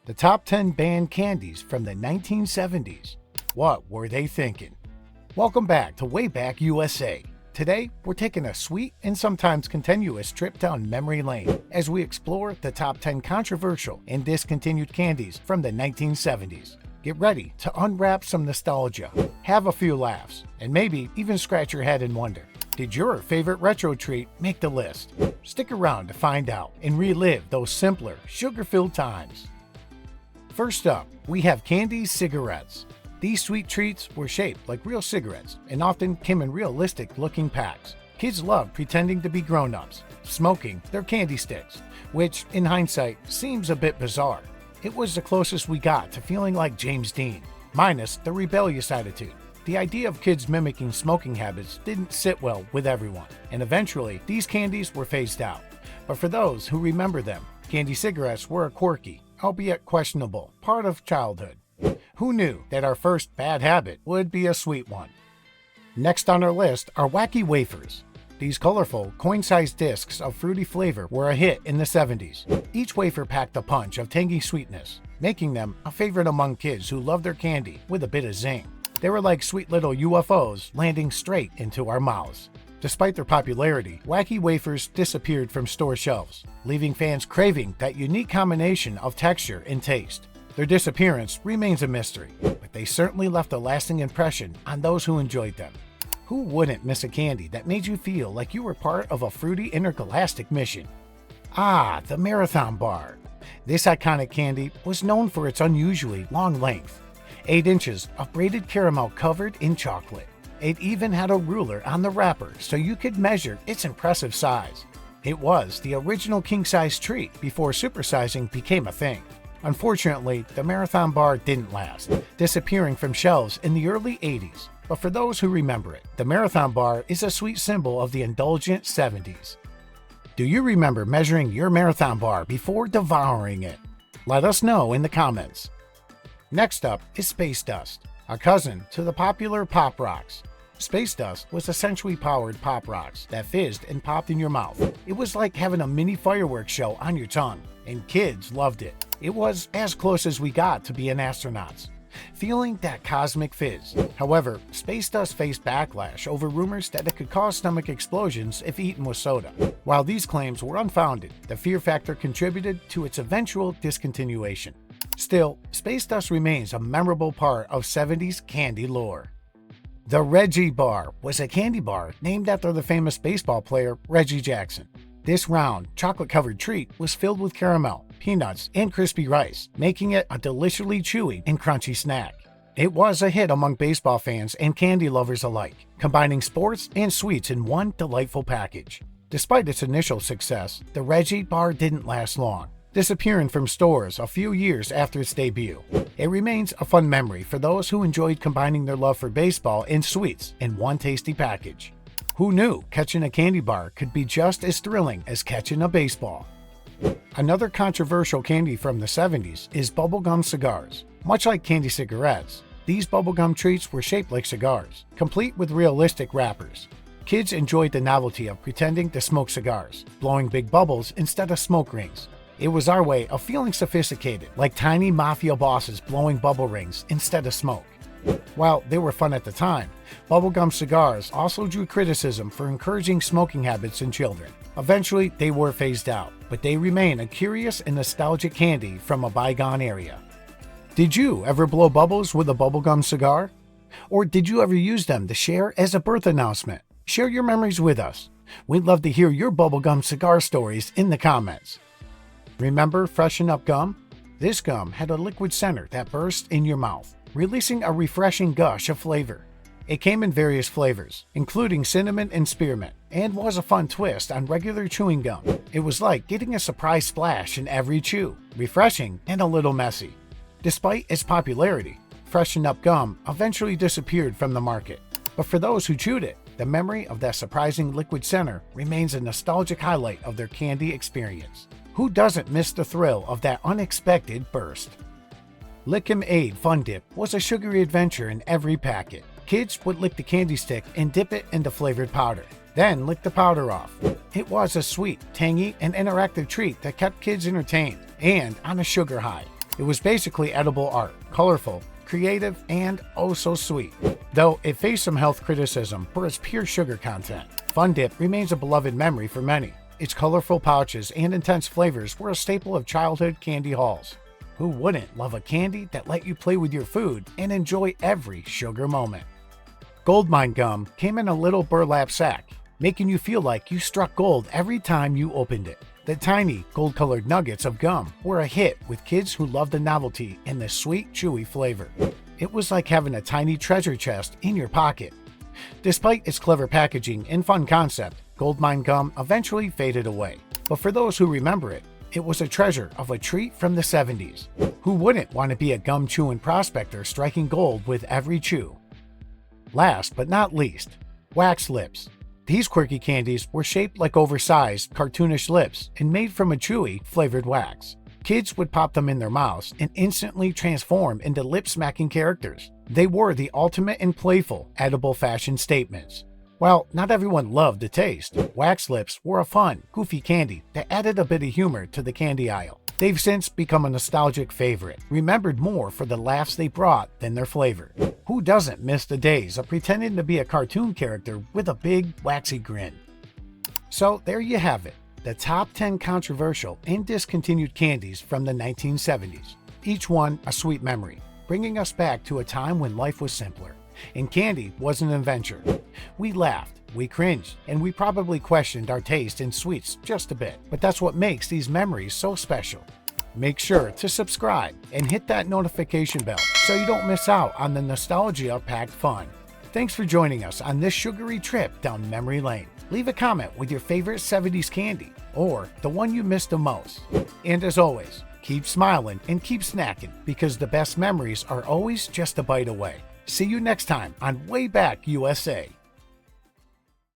The top 10 banned candies from the 1970s. What were they thinking? Welcome back to Way Back USA. Today, we're taking a sweet and sometimes continuous trip down memory lane as we explore the top 10 controversial and discontinued candies from the 1970s. Get ready to unwrap some nostalgia, have a few laughs, and maybe even scratch your head and wonder, did your favorite retro treat make the list? Stick around to find out and relive those simpler, sugar-filled times. First up, we have Candies cigarettes. These sweet treats were shaped like real cigarettes and often came in realistic-looking packs. Kids loved pretending to be grown-ups, smoking their candy sticks, which, in hindsight, seems a bit bizarre. It was the closest we got to feeling like James Dean, minus the rebellious attitude. The idea of kids mimicking smoking habits didn't sit well with everyone, and eventually, these candies were phased out. But for those who remember them, candy cigarettes were a quirky, albeit questionable, part of childhood. Who knew that our first bad habit would be a sweet one? Next on our list are wacky wafers. These colorful, coin-sized discs of fruity flavor were a hit in the 70s. Each wafer packed a punch of tangy sweetness, making them a favorite among kids who love their candy with a bit of zing. They were like sweet little UFOs landing straight into our mouths. Despite their popularity, wacky wafers disappeared from store shelves, leaving fans craving that unique combination of texture and taste. Their disappearance remains a mystery, but they certainly left a lasting impression on those who enjoyed them. Who wouldn't miss a candy that made you feel like you were part of a fruity intergalactic mission? Ah, the Marathon Bar. This iconic candy was known for its unusually long length, 8 inches of braided caramel covered in chocolate. It even had a ruler on the wrapper so you could measure its impressive size. It was the original king-size treat before supersizing became a thing. Unfortunately, the Marathon Bar didn't last, disappearing from shelves in the early 80s. But for those who remember it, the Marathon Bar is a sweet symbol of the indulgent 70s. Do you remember measuring your Marathon Bar before devouring it? Let us know in the comments. Next up is Space Dust, a cousin to the popular Pop Rocks. Space Dust was essentially powered Pop Rocks that fizzed and popped in your mouth. It was like having a mini fireworks show on your tongue, and kids loved it. It was as close as we got to being astronauts, feeling that cosmic fizz. However, Space Dust faced backlash over rumors that it could cause stomach explosions if eaten with soda. While these claims were unfounded, the fear factor contributed to its eventual discontinuation. Still, Space Dust remains a memorable part of 70s candy lore. The Reggie Bar was a candy bar named after the famous baseball player Reggie Jackson. This round, chocolate-covered treat was filled with caramel, peanuts, and crispy rice, making it a deliciously chewy and crunchy snack. It was a hit among baseball fans and candy lovers alike, combining sports and sweets in one delightful package. Despite its initial success, the Reggie Bar didn't last long, disappearing from stores a few years after its debut. It remains a fun memory for those who enjoyed combining their love for baseball and sweets in one tasty package. Who knew catching a candy bar could be just as thrilling as catching a baseball? Another controversial candy from the 70s is bubblegum cigars. Much like candy cigarettes, these bubblegum treats were shaped like cigars, complete with realistic wrappers. Kids enjoyed the novelty of pretending to smoke cigars, blowing big bubbles instead of smoke rings. It was our way of feeling sophisticated, like tiny mafia bosses blowing bubble rings instead of smoke. While they were fun at the time, bubblegum cigars also drew criticism for encouraging smoking habits in children. Eventually, they were phased out, but they remain a curious and nostalgic candy from a bygone era. Did you ever blow bubbles with a bubblegum cigar? Or did you ever use them to share as a birth announcement? Share your memories with us. We'd love to hear your bubblegum cigar stories in the comments. Remember Freshen Up gum? This gum had a liquid center that burst in your mouth, releasing a refreshing gush of flavor. It came in various flavors, including cinnamon and spearmint, and was a fun twist on regular chewing gum. It was like getting a surprise splash in every chew, refreshing and a little messy. Despite its popularity, Freshen Up gum eventually disappeared from the market. But for those who chewed it, the memory of that surprising liquid center remains a nostalgic highlight of their candy experience. Who doesn't miss the thrill of that unexpected burst? Lick-em-Aid Fun Dip was a sugary adventure in every packet. Kids would lick the candy stick and dip it into flavored powder, then lick the powder off. It was a sweet, tangy, and interactive treat that kept kids entertained and on a sugar high. It was basically edible art, colorful, creative, and oh so sweet. Though it faced some health criticism for its pure sugar content, Fun Dip remains a beloved memory for many. Its colorful pouches and intense flavors were a staple of childhood candy halls. Who wouldn't love a candy that let you play with your food and enjoy every sugar moment? Goldmine gum came in a little burlap sack, making you feel like you struck gold every time you opened it. The tiny, gold-colored nuggets of gum were a hit with kids who loved the novelty and the sweet, chewy flavor. It was like having a tiny treasure chest in your pocket. Despite its clever packaging and fun concept, Goldmine gum eventually faded away. But for those who remember it, it was a treasure of a treat from the 70s. Who wouldn't want to be a gum-chewing prospector striking gold with every chew? Last but not least, wax lips. These quirky candies were shaped like oversized, cartoonish lips and made from a chewy, flavored wax. Kids would pop them in their mouths and instantly transform into lip-smacking characters. They were the ultimate in playful, edible fashion statements. While not everyone loved the taste, wax lips were a fun, goofy candy that added a bit of humor to the candy aisle. They've since become a nostalgic favorite, remembered more for the laughs they brought than their flavor. Who doesn't miss the days of pretending to be a cartoon character with a big, waxy grin? So there you have it, the top 10 controversial and discontinued candies from the 1970s. Each one a sweet memory, bringing us back to a time when life was simpler, and candy was an adventure. We laughed, we cringed, and we probably questioned our taste in sweets just a bit, but that's what makes these memories so special. Make sure to subscribe and hit that notification bell so you don't miss out on the nostalgia-packed fun. Thanks for joining us on this sugary trip down memory lane. Leave a comment with your favorite 70s candy or the one you missed the most. And as always, keep smiling and keep snacking because the best memories are always just a bite away. See you next time on Way Back USA.